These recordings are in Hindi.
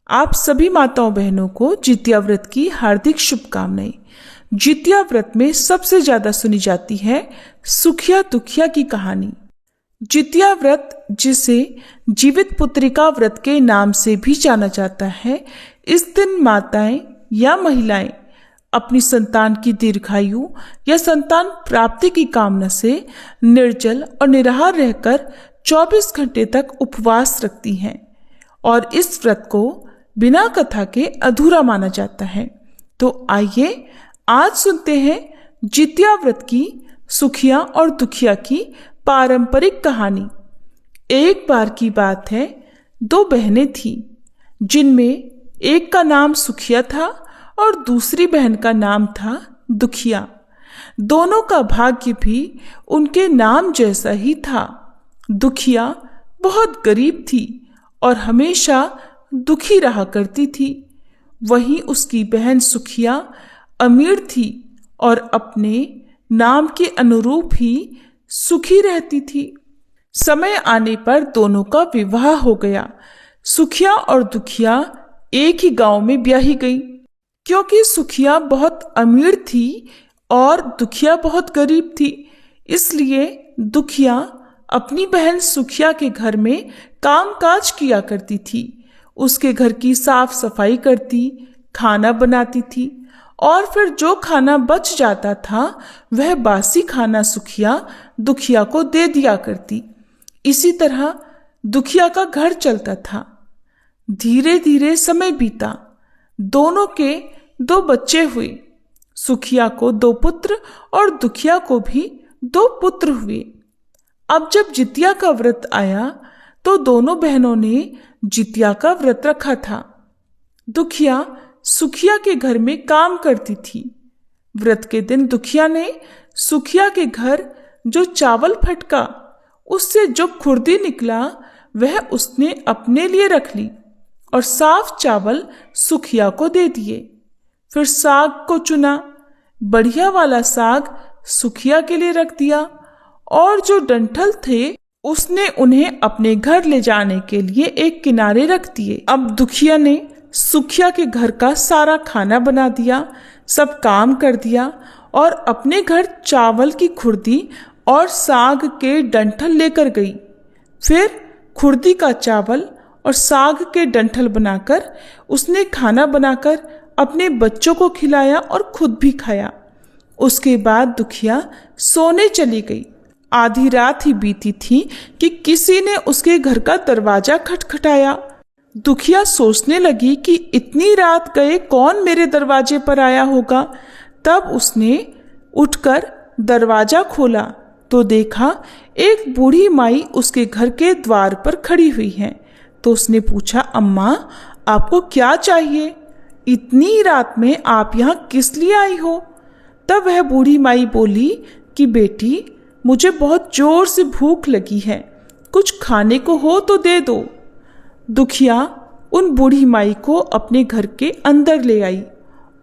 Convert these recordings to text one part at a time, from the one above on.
आप सभी माताओं बहनों को जितिया व्रत की हार्दिक शुभकामनाएं। जितिया व्रत में सबसे ज्यादा सुनी जाती है सुखिया दुखिया की कहानी। जितिया व्रत, जिसे जीवित पुत्रिका व्रत के नाम से भी जाना जाता है, इस दिन माताएं या महिलाएं अपनी संतान की दीर्घायु या संतान प्राप्ति की कामना से निर्जल और निराहार रहकर 24 घंटे तक उपवास रखती हैं और इस व्रत को बिना कथा के अधूरा माना जाता है। तो आइए आज सुनते हैं जितिया व्रत की सुखिया और दुखिया की पारंपरिक कहानी। एक बार की बात है, 2 बहनें थीं, जिनमें एक का नाम सुखिया था और दूसरी बहन का नाम था दुखिया। दोनों का भाग्य भी उनके नाम जैसा ही था। दुखिया बहुत गरीब थी और हमेशा दुखी रहा करती थी। वहीं उसकी बहन सुखिया अमीर थी और अपने नाम के अनुरूप ही सुखी रहती थी। समय आने पर दोनों का विवाह हो गया। सुखिया और दुखिया एक ही गांव में ब्याही गई। क्योंकि सुखिया बहुत अमीर थी और दुखिया बहुत गरीब थी, इसलिए दुखिया अपनी बहन सुखिया के घर में कामकाज किया करती थी। उसके घर की साफ सफाई करती, खाना बनाती थी और फिर जो खाना बच जाता था वह बासी खाना सुखिया दुखिया को दे दिया करती। इसी तरह दुखिया का घर चलता था। धीरे धीरे समय बीता। दोनों के 2 बच्चे हुए। सुखिया को 2 पुत्र और दुखिया को भी 2 पुत्र हुए। अब जब जितिया का व्रत आया तो दोनों बहनों ने जितिया का व्रत रखा था। दुखिया सुखिया के घर में काम करती थी। व्रत के दिन दुखिया ने सुखिया के घर जो चावल फटका, उससे जो खुर्दी निकला वह उसने अपने लिए रख ली और साफ चावल सुखिया को दे दिए। फिर साग को चुना। बढ़िया वाला साग सुखिया के लिए रख दिया और जो डंठल थे उसने उन्हें अपने घर ले जाने के लिए एक किनारे रख दिए। अब दुखिया ने सुखिया के घर का सारा खाना बना दिया, सब काम कर दिया और अपने घर चावल की खुर्दी और साग के डंठल लेकर गई। फिर खुर्दी का चावल और साग के डंठल बनाकर उसने खाना बनाकर अपने बच्चों को खिलाया और खुद भी खाया। उसके बाद दुखिया सोने चली गई। आधी रात ही बीती थी कि किसी ने उसके घर का दरवाजा खटखटाया। दुखिया सोचने लगी कि इतनी रात गए कौन मेरे दरवाजे पर आया होगा। तब उसने उठकर दरवाजा खोला तो देखा एक बूढ़ी माई उसके घर के द्वार पर खड़ी हुई है। तो उसने पूछा, अम्मा आपको क्या चाहिए? इतनी रात में आप यहाँ किस लिए आई हो? तब वह बूढ़ी माई बोली कि बेटी, मुझे बहुत जोर से भूख लगी है, कुछ खाने को हो तो दे दो। दुखिया उन बूढ़ी माई को अपने घर के अंदर ले आई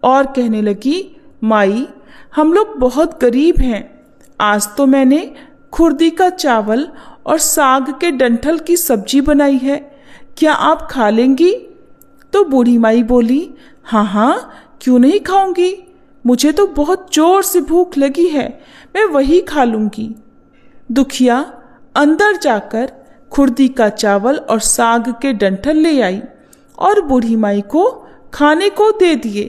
और कहने लगी, माई हम लोग बहुत गरीब हैं। आज तो मैंने खुर्दी का चावल और साग के डंठल की सब्जी बनाई है, क्या आप खा लेंगी? तो बूढ़ी माई बोली, हाँ हाँ क्यों नहीं खाऊंगी, मुझे तो बहुत जोर से भूख लगी है, मैं वही खा लूंगी। दुखिया अंदर जाकर खुर्दी का चावल और साग के डंठल ले आई और बूढ़ी माई को खाने को दे दिए।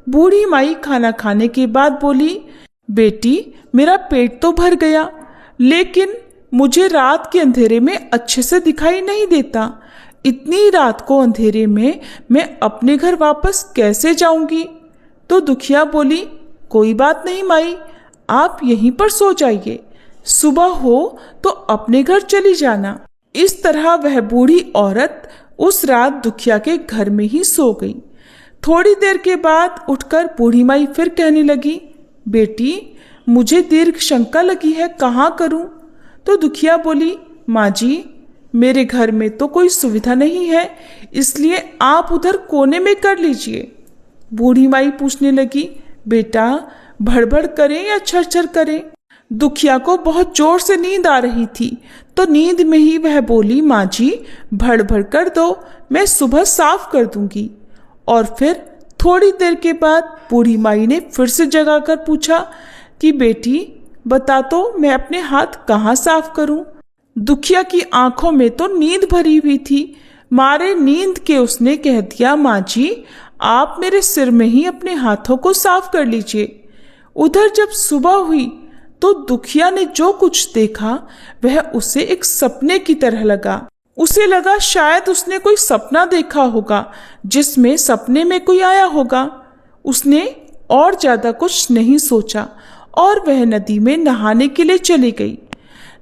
बूढ़ी माई खाना खाने के बाद बोली, बेटी मेरा पेट तो भर गया, लेकिन मुझे रात के अंधेरे में अच्छे से दिखाई नहीं देता। इतनी रात को अंधेरे में मैं अपने घर वापस कैसे जाऊंगी? तो दुखिया बोली, कोई बात नहीं माई, आप यहीं पर सो जाइए, सुबह हो तो अपने घर चली जाना। इस तरह वह बूढ़ी औरत उस रात दुखिया के घर में ही सो गई। थोड़ी देर के बाद उठकर बूढ़ी माई फिर कहने लगी, बेटी मुझे दीर्घ शंका लगी है, कहाँ करूं? तो दुखिया बोली, माँ जी मेरे घर में तो कोई सुविधा नहीं है, इसलिए आप उधर कोने में कर लीजिए। बूढ़ी माई पूछने लगी, बेटा भड़बड़ करें या छरछर करें? दुखिया को बहुत जोर से नींद आ रही थी, तो नींद में ही वह बोली, माँ जी भड़ भड़ कर दो, मैं सुबह साफ कर दूंगी। और फिर थोड़ी देर के बाद बूढ़ी माई ने फिर से जगाकर पूछा कि बेटी बता तो मैं अपने हाथ कहाँ साफ करूं। दुखिया की आंखों में तो नींद भरी हुई थी, मारे नींद के उसने कह दिया, माँ जी आप मेरे सिर में ही अपने हाथों को साफ कर लीजिए। उधर जब सुबह हुई तो दुखिया ने जो कुछ देखा वह उसे एक सपने की तरह लगा। उसे लगा शायद उसने कोई सपना देखा होगा जिसमें सपने में कोई आया होगा। उसने और ज्यादा कुछ नहीं सोचा और वह नदी में नहाने के लिए चली गई।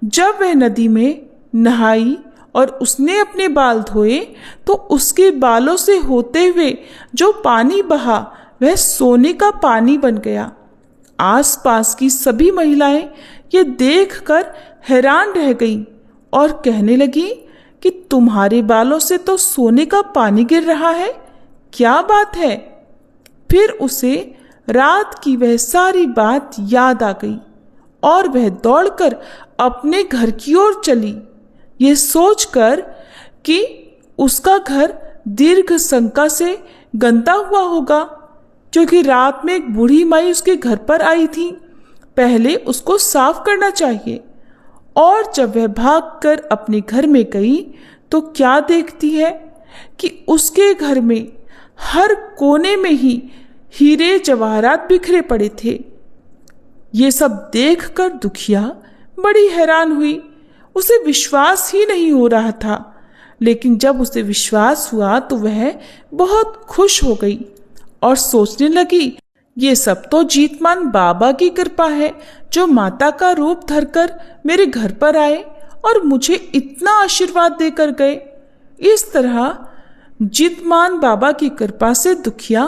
जब वह नदी में नहाई और उसने अपने बाल धोए तो उसके बालों से होते हुए जो पानी बहा वह सोने का पानी बन गया। आसपास की सभी महिलाएं ये देखकर हैरान रह गईं और कहने लगी कि तुम्हारे बालों से तो सोने का पानी गिर रहा है, क्या बात है। फिर उसे रात की वह सारी बात याद आ गई और वह दौड़कर अपने घर की ओर चली, ये सोचकर कि उसका घर दीर्घ शंका से गंदा हुआ होगा, क्योंकि रात में एक बूढ़ी माई उसके घर पर आई थी। पहले उसको साफ करना चाहिए। और जब वह भागकर अपने घर में गई तो क्या देखती है कि उसके घर में हर कोने में ही हीरे जवाहरात बिखरे पड़े थे। ये सब देखकर दुखिया बड़ी हैरान हुई। उसे विश्वास ही नहीं हो रहा था, लेकिन जब उसे विश्वास हुआ तो वह बहुत खुश हो गई और सोचने लगी, ये सब तो जीतमान बाबा की कृपा है जो माता का रूप धरकर मेरे घर पर आए और मुझे इतना आशीर्वाद देकर गए। इस तरह जीतमान बाबा की कृपा से दुखिया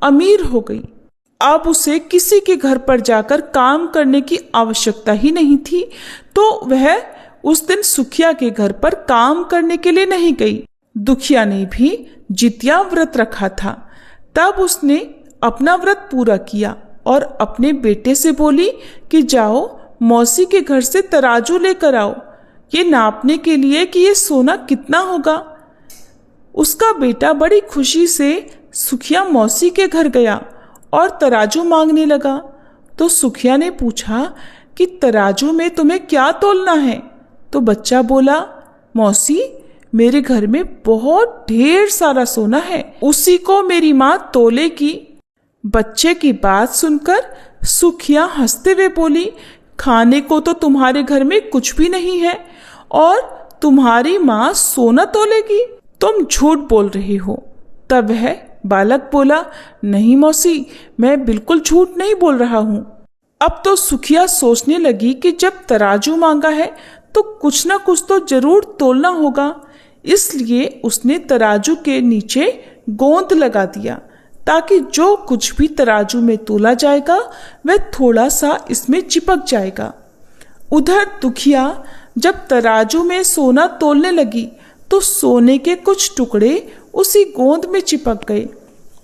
अमीर हो गई। अब उसे किसी के घर पर जाकर काम करने की आवश्यकता ही नहीं थी, तो वह उस दिन सुखिया के घर पर काम करने के लिए नहीं गई। दुखिया ने भी जितिया व्रत रखा था। तब उसने अपना व्रत पूरा किया और अपने बेटे से बोली कि जाओ मौसी के घर से तराजू लेकर आओ, ये नापने के लिए कि ये सोना कितना होगा। उसका बेटा बड़ी खुशी से सुखिया मौसी के घर गया और तराजू मांगने लगा। तो सुखिया ने पूछा कि तराजू में तुम्हें क्या तोलना है। तो बच्चा बोला, मौसी मेरे घर में बहुत ढेर सारा सोना है, उसी को मेरी माँ तोलेगी। बच्चे की बात सुनकर सुखिया हंसते हुए बोली, खाने को तो तुम्हारे घर में कुछ भी नहीं है और तुम्हारी माँ सोना तोलेगी, तुम झूठ बोल रही हो। तब वह बालक बोला, नहीं मौसी मैं बिल्कुल झूठ नहीं बोल रहा हूँ। अब तो सुखिया सोचने लगी कि जब तराजू मांगा है तो कुछ ना कुछ तो जरूर तोलना होगा, इसलिए उसने तराजू के नीचे गोंद लगा दिया ताकि जो कुछ भी तराजू में तोला जाएगा वह थोड़ा सा इसमें चिपक जाएगा। उधर दुखिया जब तराजू में सोना तोलने लगी तो सोने के कुछ टुकड़े उसी गोंद में चिपक गए।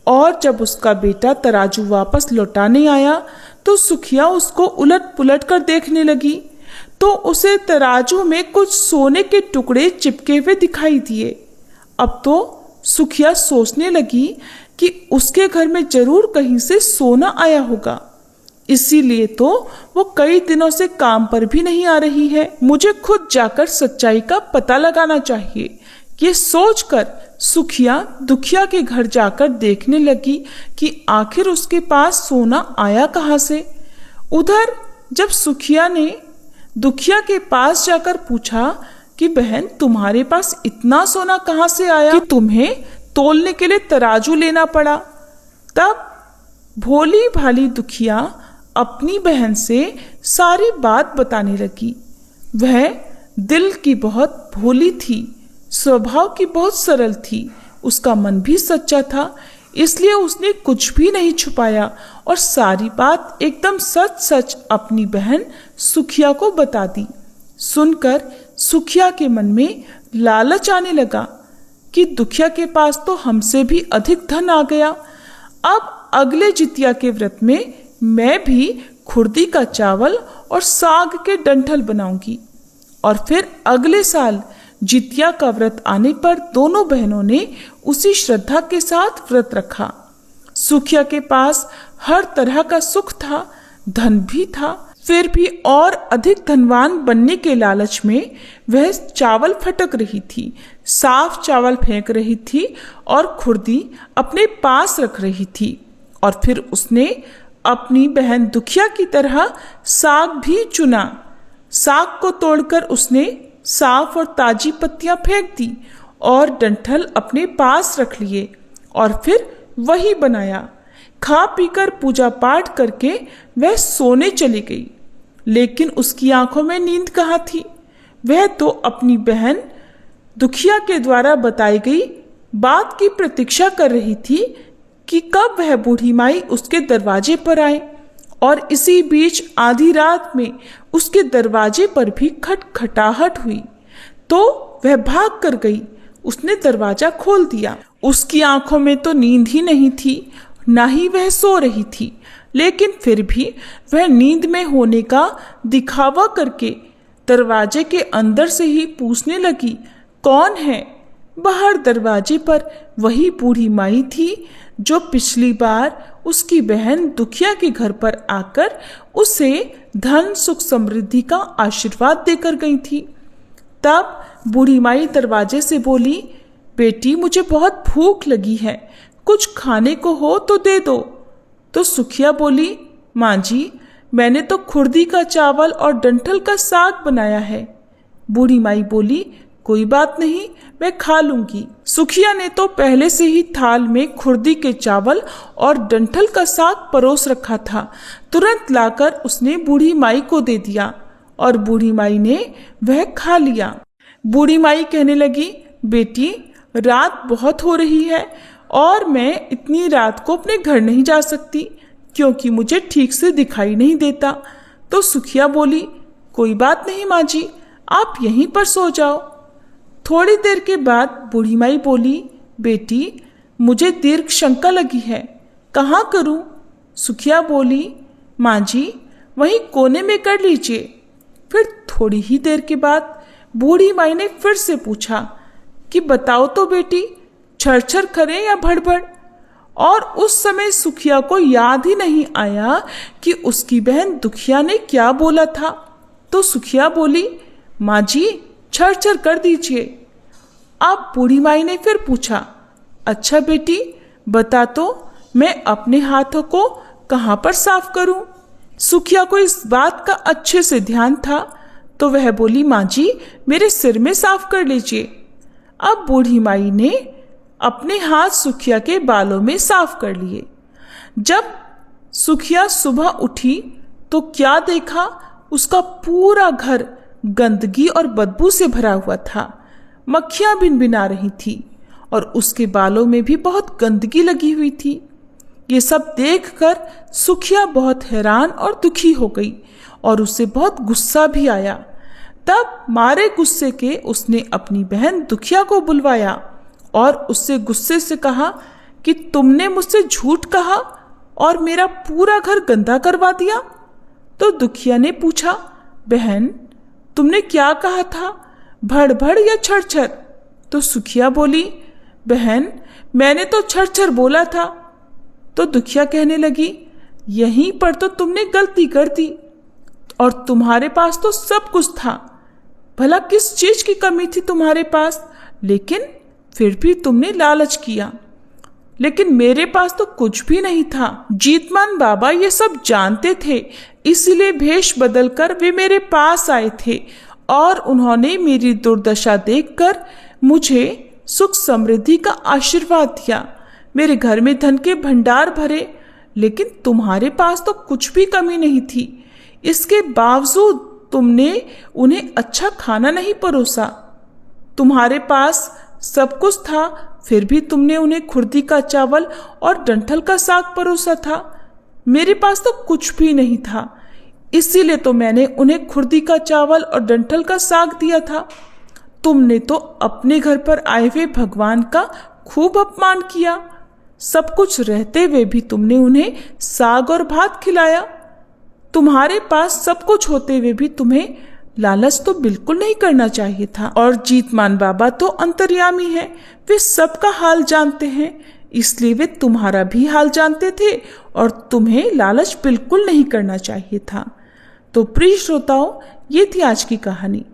और जब उसका बेटा तराजू वापस लौटाने आया तो सुखिया उसको उलट पुलट कर देखने लगी, तो उसे तराजू में कुछ सोने के टुकड़े चिपके हुए दिखाई दिए। अब तो सुखिया सोचने लगी कि उसके घर में जरूर कहीं से सोना आया होगा, इसीलिए तो वो कई दिनों से काम पर भी नहीं आ रही है। मुझे खुद जाकर सच्चाई का पता लगाना चाहिए। ये सोचकर सुखिया दुखिया के घर जाकर देखने लगी कि आखिर उसके पास सोना आया कहाँ से। उधर जब सुखिया ने दुखिया के पास जाकर पूछा कि बहन तुम्हारे पास इतना सोना कहाँ से आया कि तुम्हें तोलने के लिए तराजू लेना पड़ा, तब भोली भाली दुखिया अपनी बहन से सारी बात बताने लगी। वह दिल की बहुत भोली थी, स्वभाव की बहुत सरल थी, उसका मन भी सच्चा था, इसलिए उसने कुछ भी नहीं छुपाया और सारी बात एकदम सच सच अपनी बहन सुखिया को बता दी। सुनकर सुखिया के मन में लालच आने लगा कि दुखिया के पास तो हमसे भी अधिक धन आ गया, अब अगले जितिया के व्रत में मैं भी खुर्दी का चावल और साग के डंठल बनाऊंगी। और फिर अगले साल जितिया का व्रत आने पर दोनों बहनों ने उसी श्रद्धा के साथ व्रत रखा। सुखिया के पास हर तरह का सुख था, धन भी था, फिर भी और अधिक धनवान बनने के लालच में वह चावल फटक रही थी, साफ चावल फेंक रही थी और खुर्दी अपने पास रख रही थी। और फिर उसने अपनी बहन दुखिया की तरह साग भी चुना। साग को तोड़कर उसने साफ और ताजी पत्तियां फेंक दी और डंठल अपने पास रख लिए और फिर वही बनाया। खा पीकर पूजा पाठ करके वह सोने चली गई। लेकिन उसकी आंखों में नींद कहाँ थी। वह तो अपनी बहन दुखिया के द्वारा बताई गई बात की प्रतीक्षा कर रही थी कि कब वह बूढ़ी माई उसके दरवाजे पर आए। और इसी बीच आधी रात में उसके दरवाजे पर भी खटखटाहट हुई तो वह भाग कर गई। उसने दरवाजा खोल दिया। उसकी आंखों में तो नींद ही नहीं थी, ना ही वह सो रही थी, लेकिन फिर भी वह नींद में होने का दिखावा करके दरवाजे के अंदर से ही पूछने लगी, कौन है? बाहर दरवाजे पर वही बूढ़ी माई थी जो पिछली बार उसकी बहन दुखिया के घर पर आकर उसे धन सुख समृद्धि का आशीर्वाद देकर गई थी। तब बूढ़ी माई दरवाजे से बोली, बेटी मुझे बहुत भूख लगी है, कुछ खाने को हो तो दे दो। तो सुखिया बोली, माँ जी मैंने तो खुर्दी का चावल और डंठल का साग बनाया है। बूढ़ी माई बोली, कोई बात नहीं, मैं खा लूंगी। सुखिया ने तो पहले से ही थाल में खुर्दी के चावल और डंठल का साग परोस रखा था। तुरंत लाकर उसने बूढ़ी माई को दे दिया और बूढ़ी माई ने वह खा लिया। बूढ़ी माई कहने लगी, बेटी रात बहुत हो रही है और मैं इतनी रात को अपने घर नहीं जा सकती क्योंकि मुझे ठीक से दिखाई नहीं देता। तो सुखिया बोली, कोई बात नहीं माँ जी, आप यहीं पर सो जाओ। थोड़ी देर के बाद बूढ़ी माई बोली, बेटी मुझे दीर्घ शंका लगी है, कहाँ करूं? सुखिया बोली, माँ जी वहीं कोने में कर लीजिए। फिर थोड़ी ही देर के बाद बूढ़ी माई ने फिर से पूछा कि बताओ तो बेटी, छरछर करें या भड़बड़? और उस समय सुखिया को याद ही नहीं आया कि उसकी बहन दुखिया ने क्या बोला था। तो सुखिया बोली, माँ जी छरछर कर दीजिए। अब बूढ़ी माई ने फिर पूछा, अच्छा बेटी बता तो मैं अपने हाथों को कहाँ पर साफ करूं? सुखिया को इस बात का अच्छे से ध्यान था तो वह बोली, माँ जी मेरे सिर में साफ कर लीजिए। अब बूढ़ी माई ने अपने हाथ सुखिया के बालों में साफ कर लिए। जब सुखिया सुबह उठी तो क्या देखा, उसका पूरा घर गंदगी और बदबू से भरा हुआ था। मक्खियां भिनभिना रही थी और उसके बालों में भी बहुत गंदगी लगी हुई थी। ये सब देखकर सुखिया बहुत हैरान और दुखी हो गई और उसे बहुत गुस्सा भी आया। तब मारे गुस्से के उसने अपनी बहन दुखिया को बुलवाया और उससे गुस्से से कहा कि तुमने मुझसे झूठ कहा और मेरा पूरा घर गंदा करवा दिया। तो दुखिया ने पूछा, बहन तुमने क्या कहा था, भड़भड़ या छरछर? तो सुखिया बोली, बहन मैंने तो छरछर बोला था। तो दुखिया कहने लगी, यहीं पर तो तुमने गलती कर दी और तुम्हारे पास तो सब कुछ था, भला किस चीज की कमी थी तुम्हारे पास, लेकिन फिर भी तुमने लालच किया। लेकिन मेरे पास तो कुछ भी नहीं था। जीतमान बाबा ये सब जानते थे, इसलिए भेष बदलकर वे मेरे पास आए थे और उन्होंने मेरी दुर्दशा देखकर मुझे सुख समृद्धि का आशीर्वाद दिया। मेरे घर में धन के भंडार भरे, लेकिन तुम्हारे पास तो कुछ भी कमी नहीं थी। इसके बावजूद तुमने उन्हें अच्छा खाना नहीं परोसा। तुम्हारे पास सब कुछ था, फिर भी तुमने उन्हें खुर्दी का चावल और डंठल का साग परोसा था। मेरे पास तो कुछ भी नहीं था, इसीलिए तो मैंने उन्हें खुर्दी का चावल और डंठल का साग दिया था। तुमने तो अपने घर पर आए हुए भगवान का खूब अपमान किया। सब कुछ रहते हुए भी तुमने उन्हें साग और भात खिलाया। तुम्हारे पास सब कुछ होते हुए भी तुम्हें लालच तो बिल्कुल नहीं करना चाहिए था। और जीतमान बाबा तो अंतर्यामी है, वे सबका हाल जानते हैं, इसलिए वे तुम्हारा भी हाल जानते थे और तुम्हें लालच बिल्कुल नहीं करना चाहिए था। तो प्रिय श्रोताओं, ये थी आज की कहानी।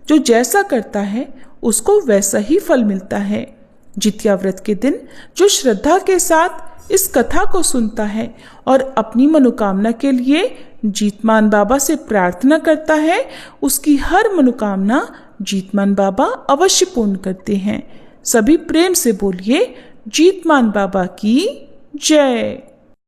जो जैसा करता है उसको वैसा ही फल मिलता है। जितिया व्रत के दिन जो श्रद्धा के साथ इस कथा को सुनता है और अपनी मनोकामना के लिए जीतमान बाबा से प्रार्थना करता है, उसकी हर मनोकामना जीतमान बाबा अवश्य पूर्ण करते हैं। सभी प्रेम से बोलिए, जीतमान बाबा की जय।